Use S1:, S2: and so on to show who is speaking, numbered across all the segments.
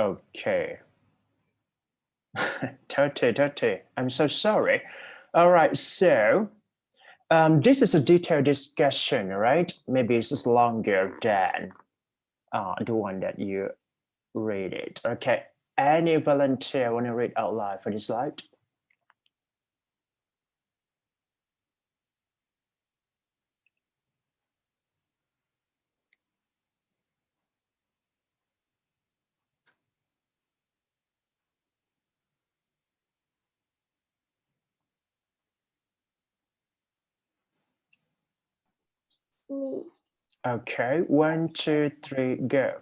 S1: Okay. 30. I'm so sorry. All right, so this is a detailed discussion, right? Maybe it's longer than the one that you read it. Okay. Any volunteer want to read out loud for this slide?
S2: Me.
S1: Okay, 1, 2, 3, go.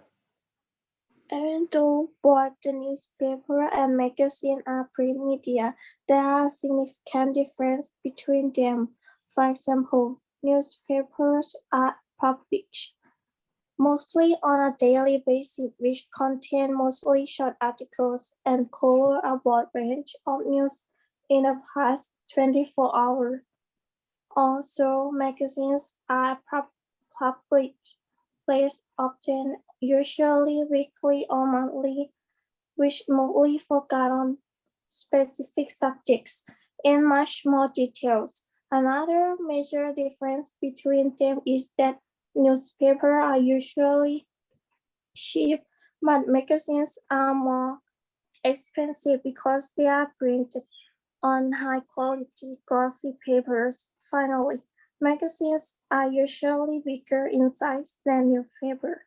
S2: Even though both the newspaper and magazine are print media, there are significant differences between them. For example, newspapers are published mostly on a daily basis, which contain mostly short articles and cover a broad range of news in the past 24 hours. Also, magazines are published less often, usually weekly or monthly, which mostly focus on specific subjects in much more details. Another major difference between them is that newspapers are usually cheap, but magazines are more expensive because they are printed on high quality glossy papers. Finally, magazines are usually bigger in size than newspapers.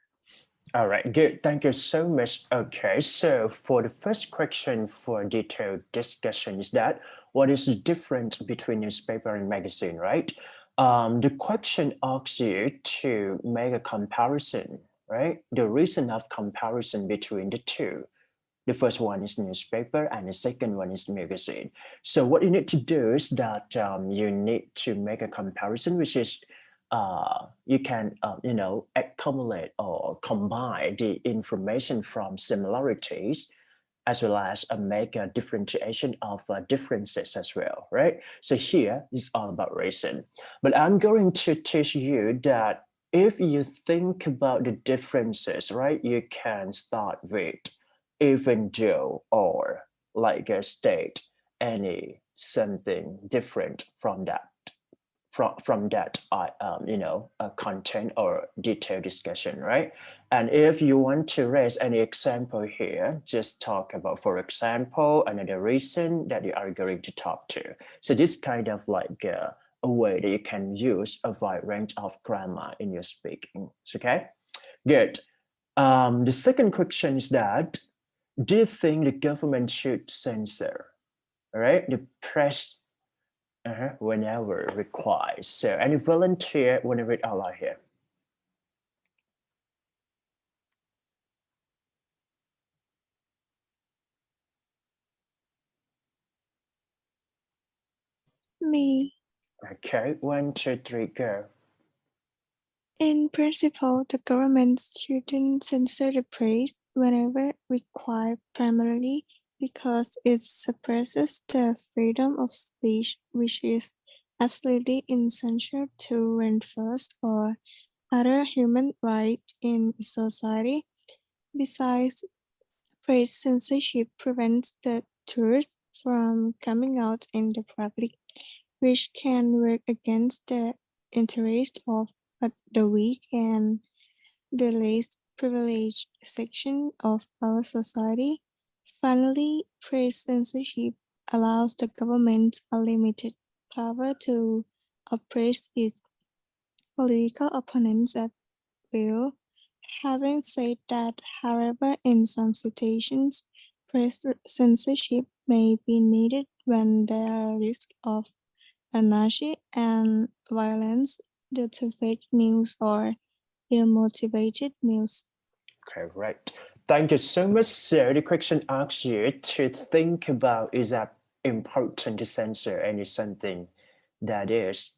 S1: All right, good. Thank you so much. Okay, so for the first question for detailed discussion is that what is the difference between newspaper and magazine, right? The question asks you to make a comparison, right? The reason of comparison between the two. The first one is newspaper and the second one is magazine. So what you need to do is that you need to make a comparison, which is you can accumulate or combine the information from similarities as well as make a differentiation of differences as well, right? So here it's all about reason. But I'm going to teach you that if you think about the differences, right, you can start with even though or like a state any something different from that from that content or detailed discussion, right? And if you want to raise any example here, just talk about, for example, another reason that you are going to talk to. So this kind of like a way that you can use a wide range of grammar in your speaking. Okay, good. The second question is that, do you think the government should censor, all right, the press whenever required? So any volunteer want to read out loud here?
S2: Me.
S1: Okay, 1, 2, 3, go.
S2: In principle, the government shouldn't censor the press whenever required, primarily because it suppresses the freedom of speech, which is absolutely essential to reinforce or other human rights in society. Besides, press censorship prevents the truth from coming out in the public, which can work against the interest of the weak and the least privileged section of our society. Finally, press censorship allows the government unlimited power to oppress its political opponents at will. Having said that, however, in some situations, press censorship may be needed when there are risks of anarchy and violence due to fake news or ill-motivated news.
S1: Okay, right. Thank you so much. So the question asks you to think about, is that important to censor any something that is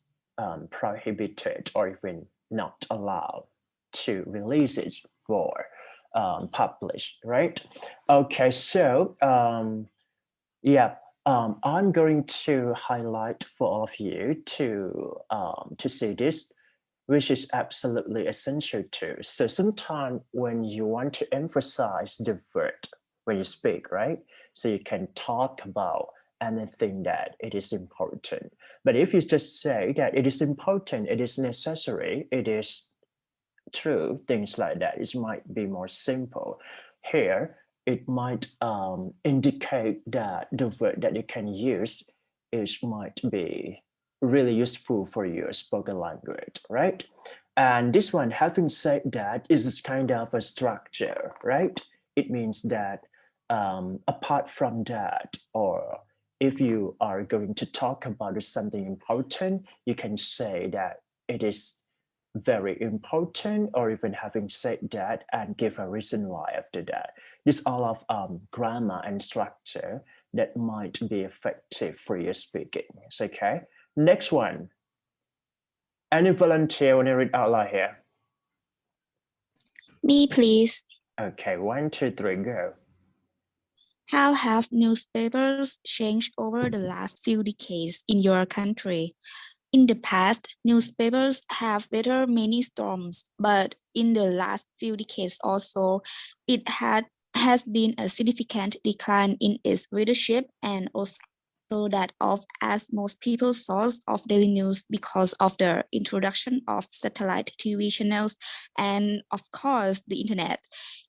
S1: prohibited or even not allowed to release it for publish, right? Okay, so yeah, I'm going to highlight for all of you to see this, which is absolutely essential too. So sometimes when you want to emphasize the word, when you speak, right? So you can talk about anything that it is important. But if you just say that it is important, it is necessary, it is true, things like that, it might be more simple. Here, it might indicate that the word that you can use is might be really useful for your spoken language, right? And this one, having said that, is kind of a structure, right? It means that apart from that, or if you are going to talk about something important, you can say that it is very important, or even having said that and give a reason why after that. This all of grammar and structure that might be effective for your speaking. It's okay. Next one. Any volunteer want to read out loud here?
S3: Me, please.
S1: Okay, 1, 2, 3, go.
S3: How have newspapers changed over the last few decades in your country? In the past, newspapers have weathered many storms, but in the last few decades also, it has been a significant decline in its readership and also that of as most people's source of daily news because of the introduction of satellite TV channels and of course the internet.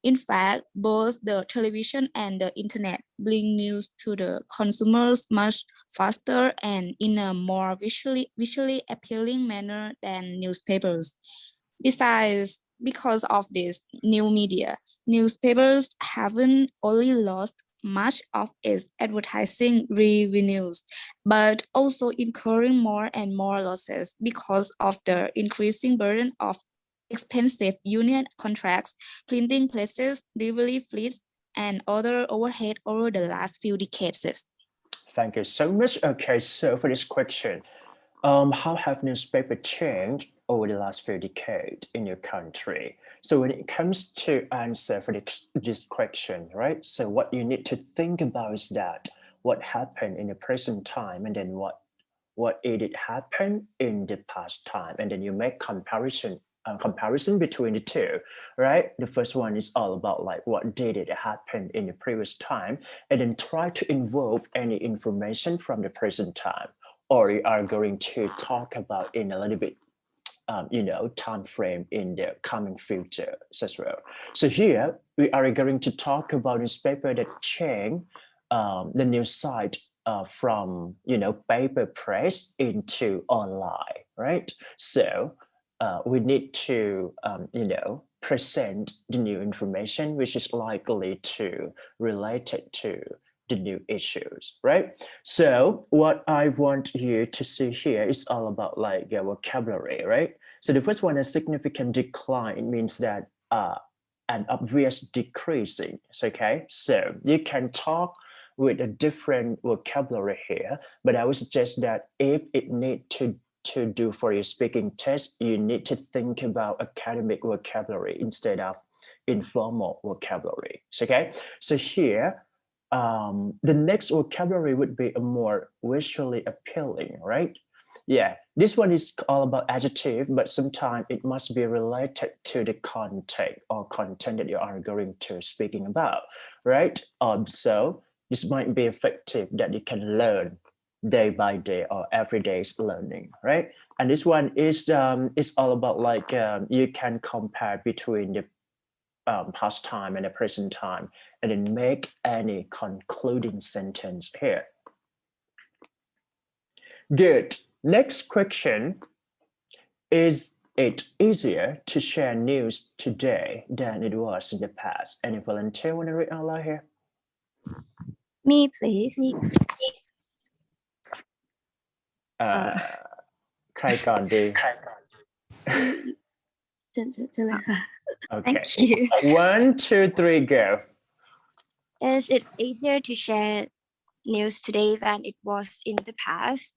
S3: In fact, both the television and the internet bring news to the consumers much faster and in a more visually appealing manner than newspapers. Besides, because of this new media, newspapers haven't only lost much of its advertising revenues, but also incurring more and more losses because of the increasing burden of expensive union contracts, printing presses, delivery fleets, and other overhead over the last few decades.
S1: Thank you so much. Okay, so for this question, how have newspaper changed over the last few decades in your country? So when it comes to answer for this question, right? So what you need to think about is that what happened in the present time, and then what did happen in the past time, and then you make comparison between the two, right? The first one is all about like what did it happen in the previous time, and then try to involve any information from the present time, or you are going to talk about in a little bit time frame in the coming future as well. So here we are going to talk about newspaper that change the news site from paper press into online, right? So we need to present the new information which is likely to related to the new issues, right? So what I want you to see here is all about like your vocabulary, right? So the first one, a significant decline means that an obvious decreasing. Okay, so you can talk with a different vocabulary here, but I would suggest that if it need to do for your speaking test, you need to think about academic vocabulary instead of informal vocabulary. Okay, so here the next vocabulary would be a more visually appealing, right? Yeah, this one is all about adjective, but sometimes it must be related to the content or content that you are going to speaking about, right? So this might be effective that you can learn day by day or every day's learning, right? And this one is all about like you can compare between the past time and the present time, and then make any concluding sentence here. Good. Next question. Is it easier to share news today than it was in the past? Any volunteer want to read out loud here?
S2: Me, please.
S1: ใครก่อนดี Okay.
S2: Thank you.
S1: 1, 2, 3, go.
S2: Is it easier to share news today than it was in the past?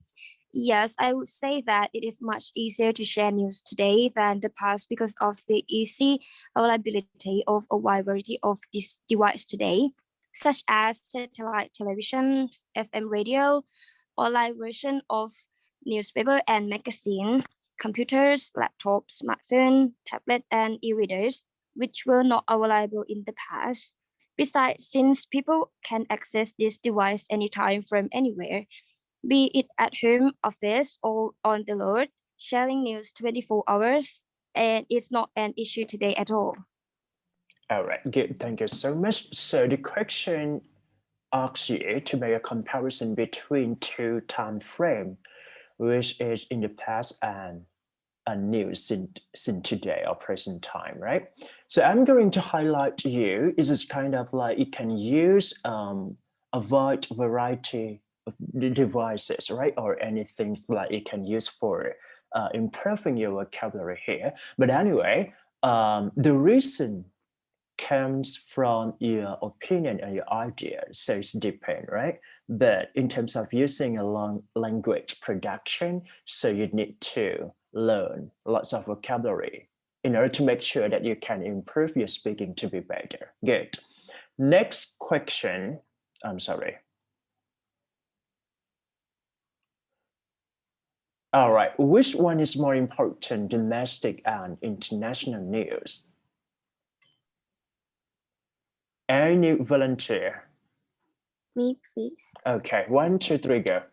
S2: Yes, I would say that it is much easier to share news today than the past because of the easy availability of a wide variety of this device today, such as satellite television, FM radio, online version of newspaper and magazine, computers, laptops, smartphone, tablet, and e-readers, which were not available in the past.
S4: Besides, since people can access this device anytime from anywhere, be it at home, office, or on the road, sharing news 24 hours, and it's not an issue today at all.
S1: All right, good. Thank you so much. So the question asks you to make a comparison between two time frame, which is in the past and a news in today or present time, right? So I'm going to highlight you. This is kind of like you can use a wide variety of devices, right? Or anything like you can use for improving your vocabulary here. But anyway, the reason comes from your opinion and your ideas, so it's depend, right? But in terms of using a long language production, so you need to learn lots of vocabulary in order to make sure that you can improve your speaking to be better. Good. Next question. I'm sorry. All right. Which one is more important, domestic and international news? Any volunteer?
S5: Me, please.
S1: Okay. 1, 2, 3, go.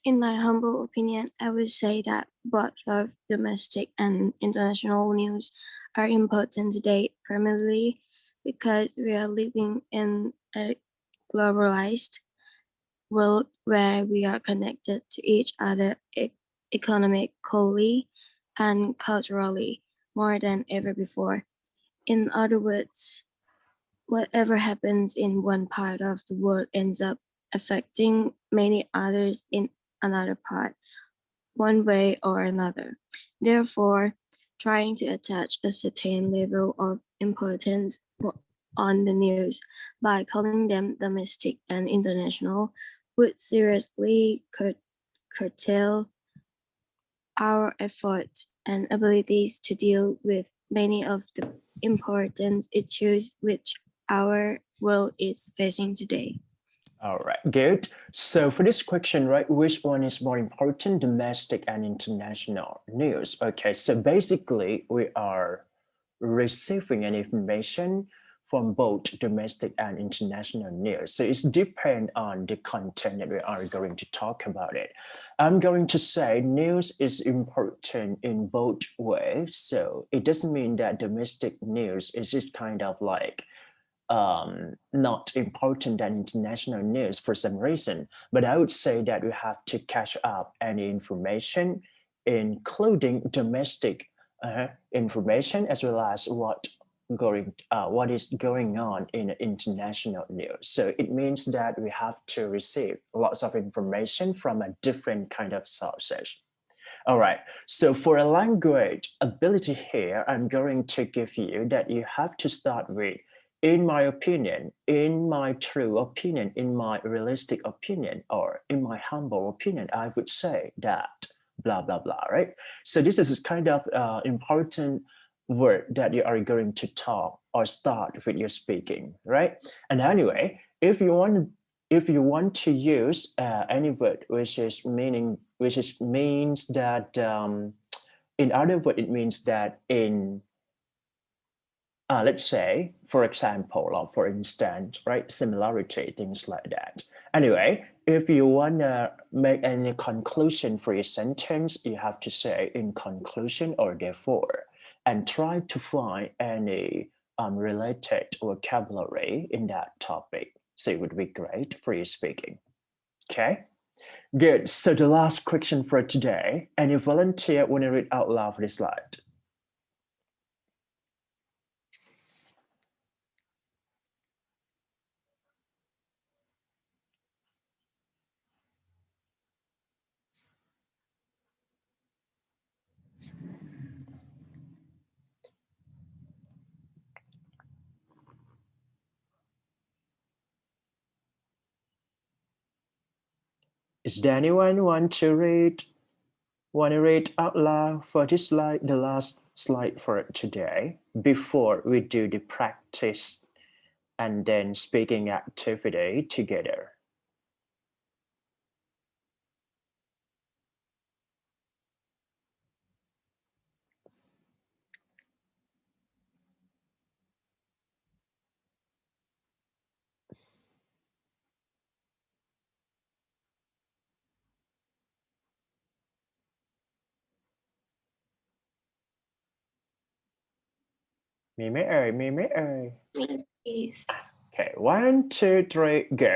S5: In my humble opinion, I would say that both of domestic and international news are important today, primarily because we are living in a globalized world where we are connected to each other economically and culturally more than ever before. In other words, whatever happens in one part of the world ends up affecting many others in another part, one way or another. Therefore, trying to attach a certain level of importance on the news by calling them domestic and international would seriously curtail our efforts and abilities to deal with many of the important issues which our world is facing today.
S1: All right, good. So for this question, right, which one is more important, domestic and international news? Okay, so basically we are receiving an information from both domestic and international news. So it's depend on the content that we are going to talk about it. I'm going to say news is important in both ways. So it doesn't mean that domestic news is just kind of like not important than international news for some reason. But I would say that we have to catch up any information, including domestic information, as well as what is going on in international news. So it means that we have to receive lots of information from a different kind of sources. All right, so for a language ability here, I'm going to give you that you have to start with, in my opinion, in my true opinion, in my realistic opinion, or in my humble opinion, I would say that blah, blah, blah, right? So this is kind of important word that you are going to talk or start with your speaking, right? And anyway, if you want to use any word which means that in other words it means that in let's say for example or for instance, right, similarity, things like that. Anyway, if you want to make any conclusion for your sentence, you have to say in conclusion or therefore, and try to find any related vocabulary in that topic. So it would be great for your speaking. Okay, good. So the last question for today, any volunteer want to read out loud for this slide? Is there anyone want to read out loud for this slide, the last slide for today, before we do the practice and then speaking activity together? มีไหมเอ่ยมีไหมเอ่ย
S5: Me, please.
S1: Okay, 1 2 3 go.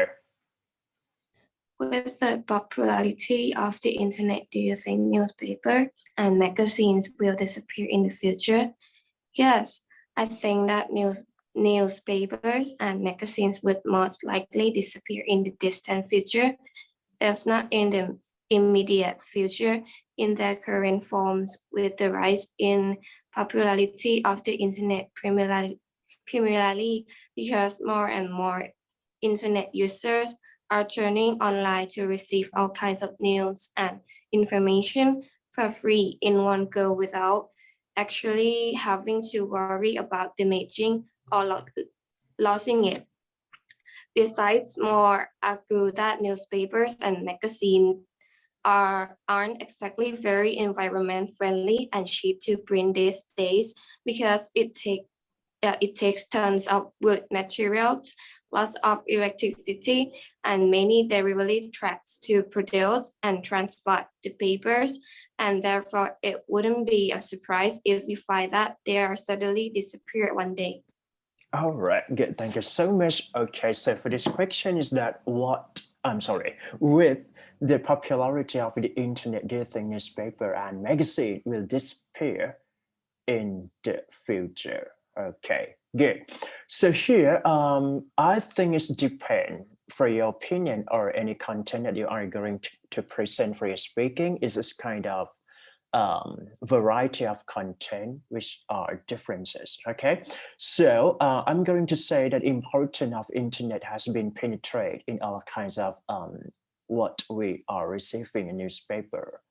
S5: With the popularity of the internet, do you think newspapers and magazines will disappear in the future? Yes, I think that newspapers and magazines would most likely disappear in the distant future, if not in the immediate future, in their current forms, with the rise in popularity of the internet primarily because more and more internet users are turning online to receive all kinds of news and information for free in one go without actually having to worry about damaging or losing it. Besides, more argue that newspapers and magazines aren't exactly very environment friendly and cheap to print these days because it takes tons of wood materials, lots of electricity, and many delivery tracks to produce and transport the papers, and therefore it wouldn't be a surprise if we find that they are suddenly disappear one day.
S1: All right, good. Thank you so much. Okay, so for this question is that with the popularity of the internet, do you think newspaper and magazine will disappear in the future? Okay, good. So here, I think it depends for your opinion or any content that you are going to present for your speaking. Is this kind of variety of content which are differences. Okay, so I'm going to say that importance of internet has been penetrated in all kinds of what we are receiving in newspaper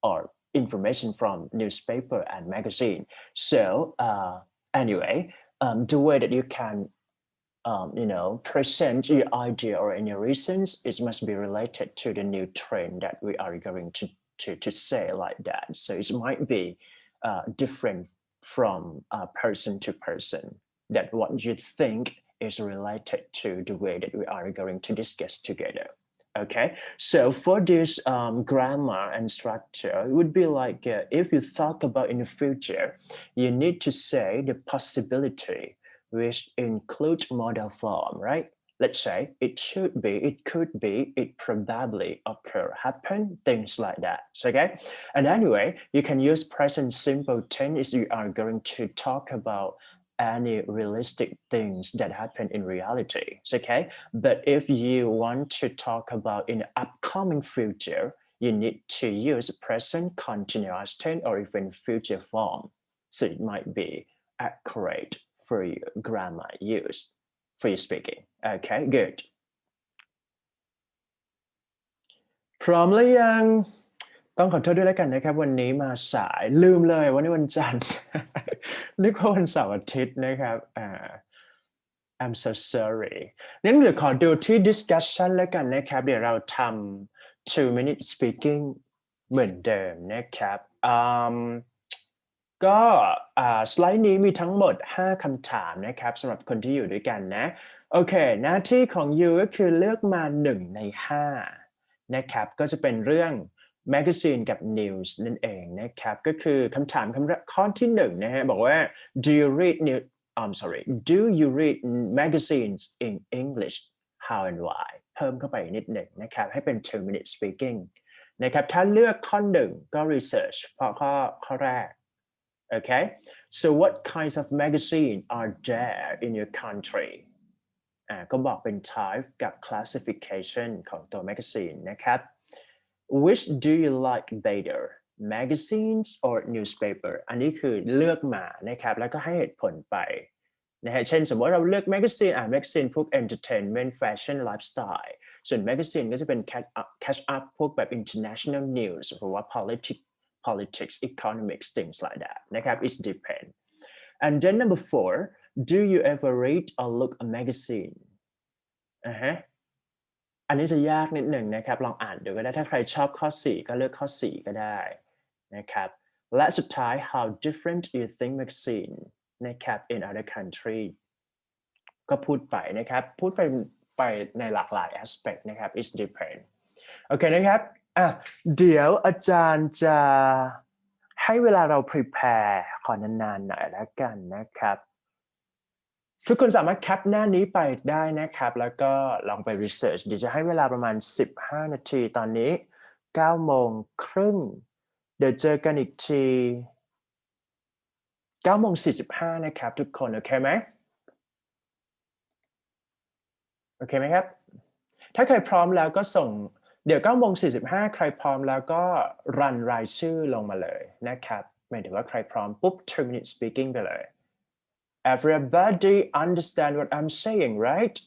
S1: or information from newspaper and magazine. So anyway, the way that you can present your idea or any reasons, it must be related to the new trend that we are going to say like that. So it might be different from person to person, that what you think is related to the way that we are going to discuss together. Okay, so for this grammar and structure, it would be like if you talk about in the future, you need to say the possibility which include modal form, right? Let's say it should be, it could be, it probably occur, happen, things like that. Okay. And anyway, you can use present simple tense if you are going to talk about any realistic things that happen in reality. Okay. But if you want to talk about in the upcoming future, you need to use present continuous tense or even future form. So it might be accurate for your grammar use for your speaking. Okay, good. พร้อมหรือยังต้องขอโทษด้วยแล้วกันนะครับวันนี้มาสายลืมเลยวันนี้วันจันทร์ นึกว่าวันเสาร์อาทิตย์นะครับ I'm so sorry งั้นเดี๋ยวขอดูที่ discussion แล้วกันนะครับเดี๋ยวเราทำ 2-minute speaking เหมือนเดิมนะครับก็สไลด์นี้มีทั้งหมด5คำถามนะครับสำหรับคนที่อยู่ด้วยกันนะโอเคหน้าที่ของ you ก็คือเลือกมา1ใน5นะครับก็จะเป็นเรื่อง magazine กับ news นั่นเองนะครับก็คือคำถามข้อที่1นะฮะบอกว่า do you read magazines in English how and why เพิ่มเข้าไปนิดหนึ่งนะครับให้เป็น 2-minute speaking นะครับถ้าเลือกข้อ1ก็ research เพราะข้อแรกOkay, so what kinds of magazine are there in your country? ก็บอกเป็น type กับ classification ของตัว magazine นะครับ Which do you like better, magazines or newspaper? อันนี้คือเลือกมานะครับแล้วก็ให้เหตุผลไปนะฮะเช่นสมมติเราเลือก magazine magazine พวก entertainment fashion lifestyle ส่วน magazine ก็จะเป็น catch up พวกแบบ international news หรือว่า politics, economics, things like that. It depends. And then number 4, do you ever read or look a magazine? อันนี้จะยากนิดหนึ่งนะครับลองอ่านดูก็ได้ถ้าใครชอบข้อ4ก็เลือกข้อ4ก็ได้นะครับและสุดท้าย how different do you think magazine นะครับ in other country ก็พูดไปนะครับพูดไปในหลากหลาย aspect นะครับ it depends โอเคนะครับเดี๋ยวอาจารย์จะให้เวลาเรา prepare ขอนานๆหน่อยแล้วกันนะครับ ทุกคนสามารถแคปหน้านี้ไปได้นะครับแล้วก็ลองไปรีเสิร์ชเดี๋ยวจะให้เวลาประมาณ15นาทีตอนนี้9โมงครึ่งเดี๋ยวเจอกันอีกที9โมง45นะครับทุกคนโอเคไหมโอเคไหมครับถ้าใครพร้อมแล้วก็ส่งเดี๋ยว9โมง45ใครพร้อมแล้วก็รันรายชื่อลงมาเลยนะครับหมายถึงว่าใครพร้อมปุ๊บ 2 minute speaking ไปเลย Everybody understand what I'm saying right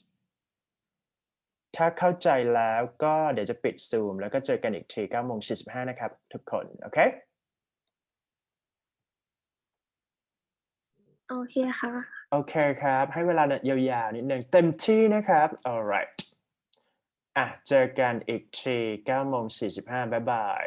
S1: ถ้าเข้าใจแล้วก็เดี๋ยวจะปิดซูมแล้วก็เจอกันอีกที9โมง45นะครับทุกคนโอเค
S5: โอเคค่ะ
S1: โอเคครับให้เวลายาวๆนิดนึงเต็มที่นะครับ alright เจอกันอีกที9โมง45บ๊ายบาย